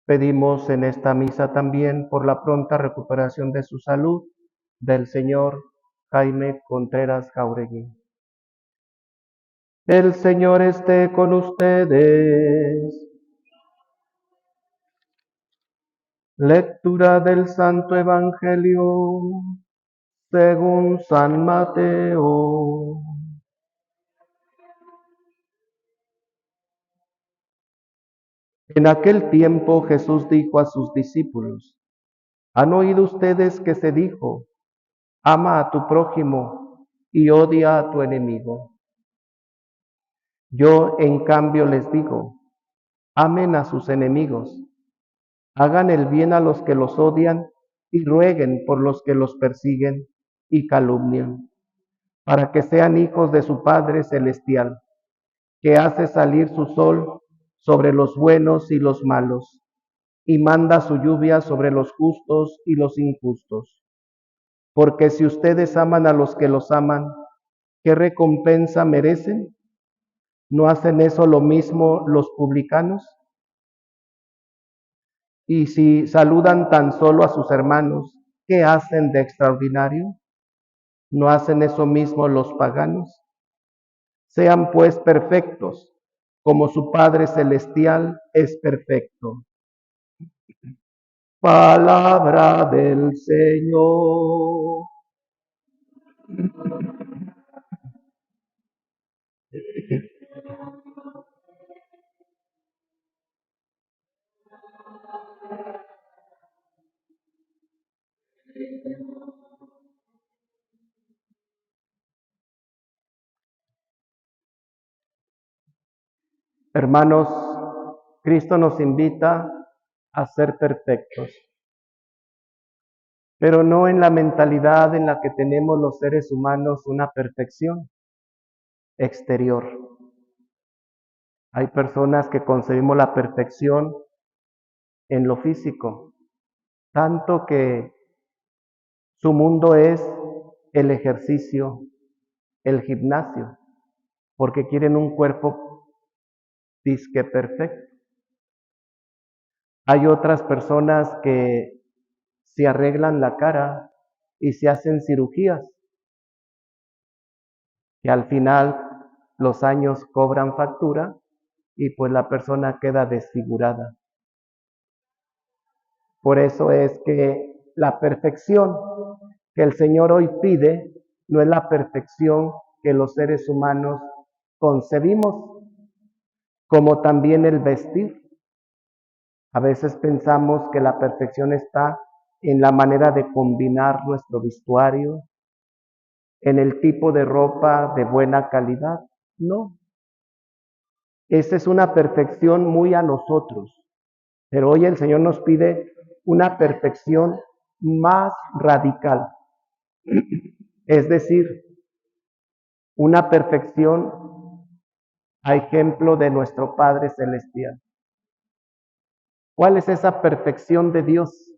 Pedimos en esta misa también por la pronta recuperación de su salud del señor Jaime Contreras Jauregui. El Señor esté con ustedes. Lectura del Santo Evangelio según San Mateo. En aquel tiempo Jesús dijo a sus discípulos: ¿Han oído ustedes que se dijo, ama a tu prójimo y odia a tu enemigo? Yo, en cambio, les digo, amen a sus enemigos, hagan el bien a los que los odian y rueguen por los que los persiguen y calumnian, para que sean hijos de su Padre Celestial, que hace salir su sol sobre los buenos y los malos, y manda su lluvia sobre los justos y los injustos. Porque si ustedes aman a los que los aman, ¿qué recompensa merecen? ¿No hacen eso lo mismo los publicanos? Y si saludan tan solo a sus hermanos, ¿qué hacen de extraordinario? ¿No hacen eso mismo los paganos? Sean pues perfectos, como su Padre Celestial es perfecto. Palabra del Señor. Hermanos, Cristo nos invita a ser perfectos, pero no en la mentalidad en la que tenemos los seres humanos una perfección exterior. Hay personas que concebimos la perfección en lo físico, tanto que su mundo es el ejercicio, el gimnasio, porque quieren un cuerpo disque perfecto. Hay otras personas que se arreglan la cara y se hacen cirugías, que al final los años cobran factura y pues la persona queda desfigurada. Por eso es que la perfección que el Señor hoy pide no es la perfección que los seres humanos concebimos, como también el vestir. A veces pensamos que la perfección está en la manera de combinar nuestro vestuario, en el tipo de ropa de buena calidad. No, esa es una perfección muy a nosotros. Pero hoy el Señor nos pide una perfección más radical. Es decir, una perfección a ejemplo de nuestro Padre Celestial. ¿Cuál es esa perfección de Dios?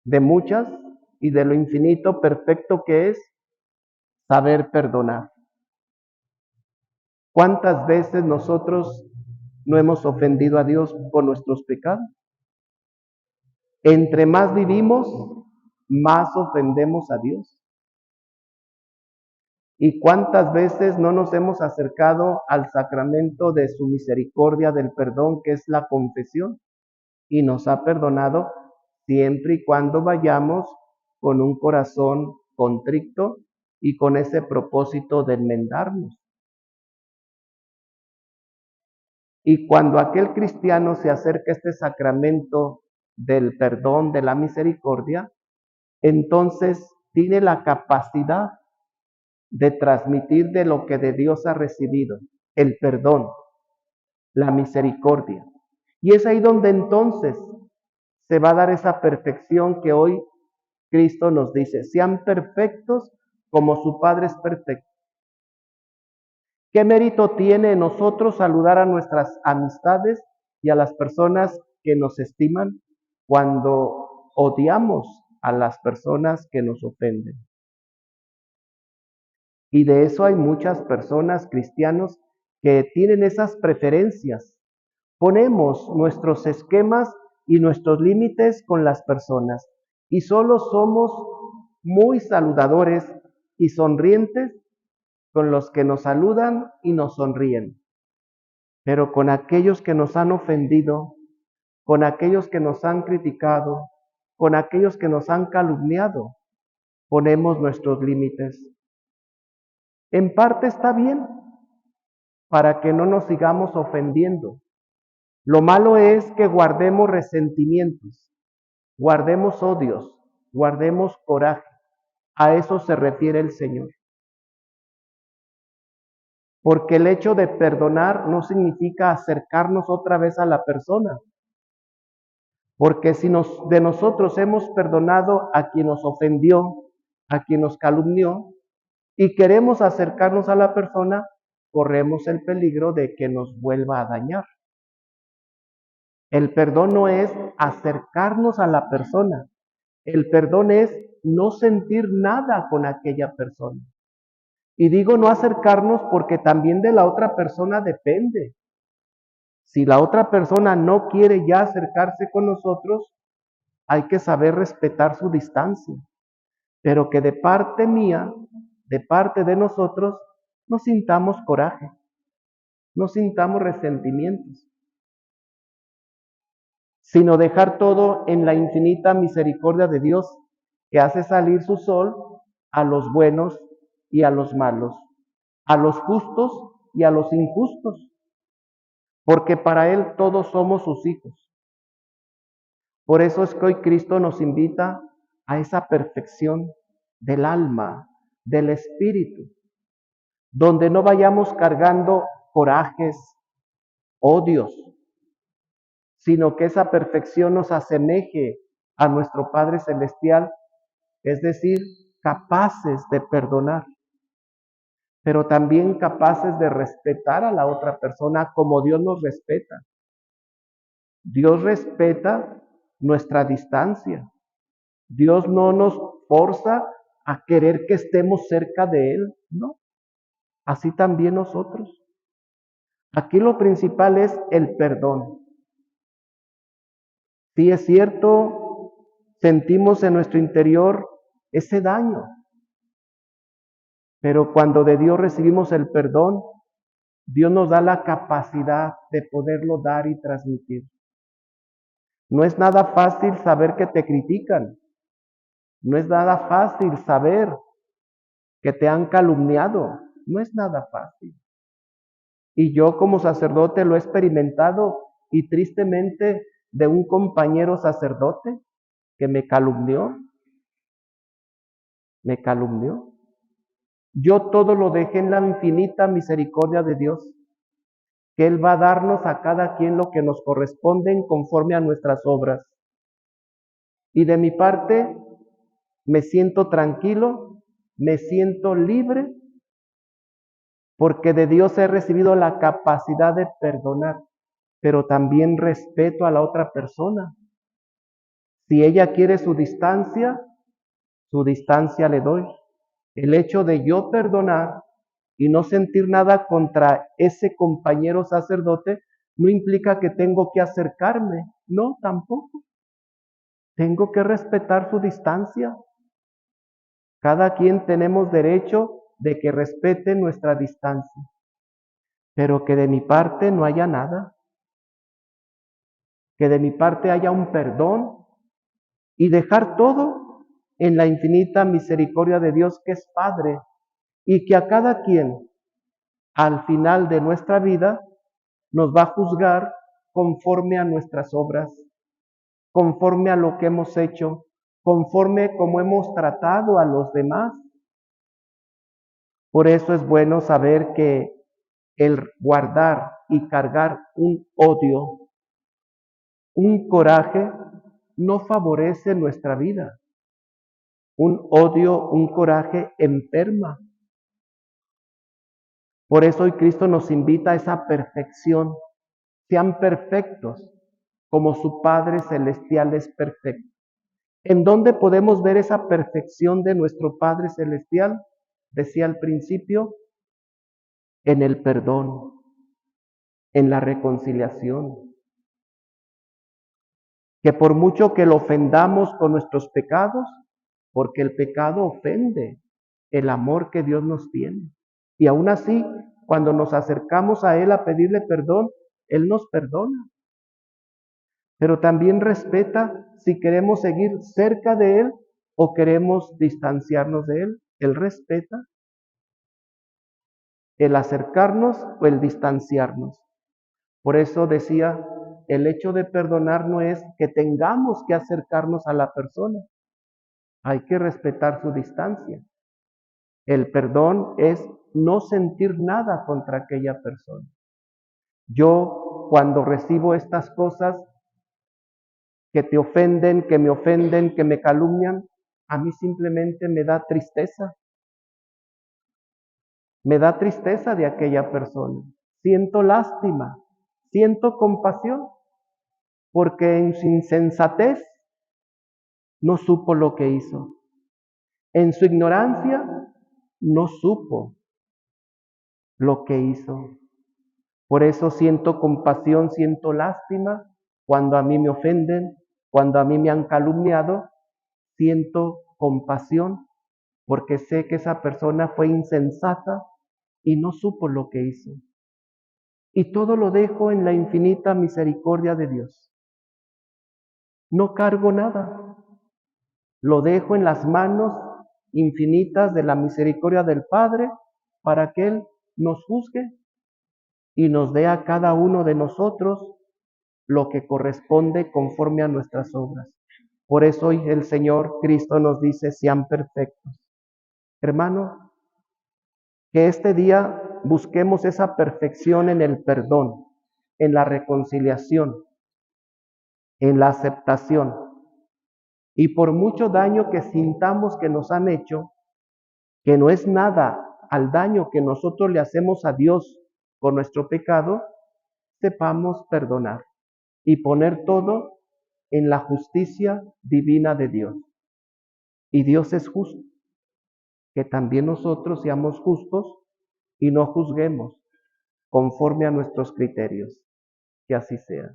De muchas y de lo infinito perfecto que es saber perdonar. ¿Cuántas veces nosotros no hemos ofendido a Dios por nuestros pecados? Entre más vivimos, más ofendemos a Dios. ¿Y cuántas veces no nos hemos acercado al sacramento de su misericordia del perdón, que es la confesión? Y nos ha perdonado siempre y cuando vayamos con un corazón contrito y con ese propósito de enmendarnos. Y cuando aquel cristiano se acerca a este sacramento del perdón, de la misericordia, entonces tiene la capacidad de transmitir de lo que de Dios ha recibido, el perdón, la misericordia. Y es ahí donde entonces se va a dar esa perfección que hoy Cristo nos dice, sean perfectos como su Padre es perfecto. ¿Qué mérito tiene en nosotros saludar a nuestras amistades y a las personas que nos estiman cuando odiamos a las personas que nos ofenden? Y de eso hay muchas personas, cristianos, que tienen esas preferencias. Ponemos nuestros esquemas y nuestros límites con las personas. Y solo somos muy saludadores y sonrientes con los que nos saludan y nos sonríen. Pero con aquellos que nos han ofendido, con aquellos que nos han criticado, con aquellos que nos han calumniado, ponemos nuestros límites. En parte está bien, para que no nos sigamos ofendiendo. Lo malo es que guardemos resentimientos, guardemos odios, guardemos coraje. A eso se refiere el Señor. Porque el hecho de perdonar no significa acercarnos otra vez a la persona. Porque si de nosotros hemos perdonado a quien nos ofendió, a quien nos calumnió, y queremos acercarnos a la persona, corremos el peligro de que nos vuelva a dañar. El perdón no es acercarnos a la persona. El perdón es no sentir nada con aquella persona. Y digo no acercarnos porque también de la otra persona depende. Si la otra persona no quiere ya acercarse con nosotros, hay que saber respetar su distancia. Pero que de parte mía, de parte de nosotros, no sintamos coraje, no sintamos resentimientos, sino dejar todo en la infinita misericordia de Dios, que hace salir su sol a los buenos y a los malos, a los justos y a los injustos, porque para Él todos somos sus hijos. Por eso es que hoy Cristo nos invita a esa perfección del alma, del espíritu, donde no vayamos cargando corajes, odios, sino que esa perfección nos asemeje a nuestro Padre Celestial, es decir, capaces de perdonar, pero también capaces de respetar a la otra persona como Dios nos respeta. Dios respeta nuestra distancia. Dios no nos forza a querer que estemos cerca de Él, no. Así también nosotros. Aquí lo principal es el perdón. Sí es cierto, sentimos en nuestro interior ese daño, pero cuando de Dios recibimos el perdón, Dios nos da la capacidad de poderlo dar y transmitir. No es nada fácil saber que te critican. No es nada fácil saber que te han calumniado. No es nada fácil. Y yo como sacerdote lo he experimentado y tristemente de un compañero sacerdote que me calumnió. Yo todo lo dejé en la infinita misericordia de Dios, que Él va a darnos a cada quien lo que nos corresponde conforme a nuestras obras. Y de mi parte, me siento tranquilo, me siento libre, porque de Dios he recibido la capacidad de perdonar, pero también respeto a la otra persona. Si ella quiere su distancia le doy. El hecho de yo perdonar y no sentir nada contra ese compañero sacerdote no implica que tengo que acercarme. No, tampoco. Tengo que respetar su distancia. Cada quien tenemos derecho de que respete nuestra distancia, pero que de mi parte no haya nada, que de mi parte haya un perdón y dejar todo en la infinita misericordia de Dios que es Padre y que a cada quien al final de nuestra vida nos va a juzgar conforme a nuestras obras, conforme a lo que hemos hecho, conforme como hemos tratado a los demás. Por eso es bueno saber que el guardar y cargar un odio, un coraje, no favorece nuestra vida. Un odio, un coraje enferma. Por eso hoy Cristo nos invita a esa perfección. Sean perfectos como su Padre Celestial es perfecto. ¿En dónde podemos ver esa perfección de nuestro Padre Celestial? Decía al principio, en el perdón, en la reconciliación. que por mucho que lo ofendamos con nuestros pecados, porque el pecado ofende el amor que Dios nos tiene. Y aún así, cuando nos acercamos a Él a pedirle perdón, Él nos perdona. Pero también respeta si queremos seguir cerca de Él o queremos distanciarnos de Él. Él respeta el acercarnos o el distanciarnos. Por eso decía, el hecho de perdonar no es que tengamos que acercarnos a la persona, hay que respetar su distancia. El perdón es no sentir nada contra aquella persona. Yo cuando recibo estas cosas que te ofenden, que me calumnian, a mí simplemente me da tristeza de aquella persona. Siento lástima, siento compasión, porque en su insensatez no supo lo que hizo. En su ignorancia no supo lo que hizo. Por eso siento compasión, siento lástima cuando a mí me ofenden, cuando a mí me han calumniado, siento compasión porque sé que esa persona fue insensata y no supo lo que hizo. Y todo lo dejo en la infinita misericordia de Dios. No cargo nada, lo dejo en las manos infinitas de la misericordia del Padre para que Él nos juzgue y nos dé a cada uno de nosotros lo que corresponde conforme a nuestras obras. Por eso hoy el Señor Cristo nos dice, sean perfectos. Hermano, que este día busquemos esa perfección en el perdón, en la reconciliación, en la aceptación. Y por mucho daño que sintamos que nos han hecho, que no es nada al daño que nosotros le hacemos a Dios con nuestro pecado, sepamos perdonar y poner todo en la justicia divina de Dios. Y Dios es justo, que también nosotros seamos justos y no juzguemos conforme a nuestros criterios. Que así sea.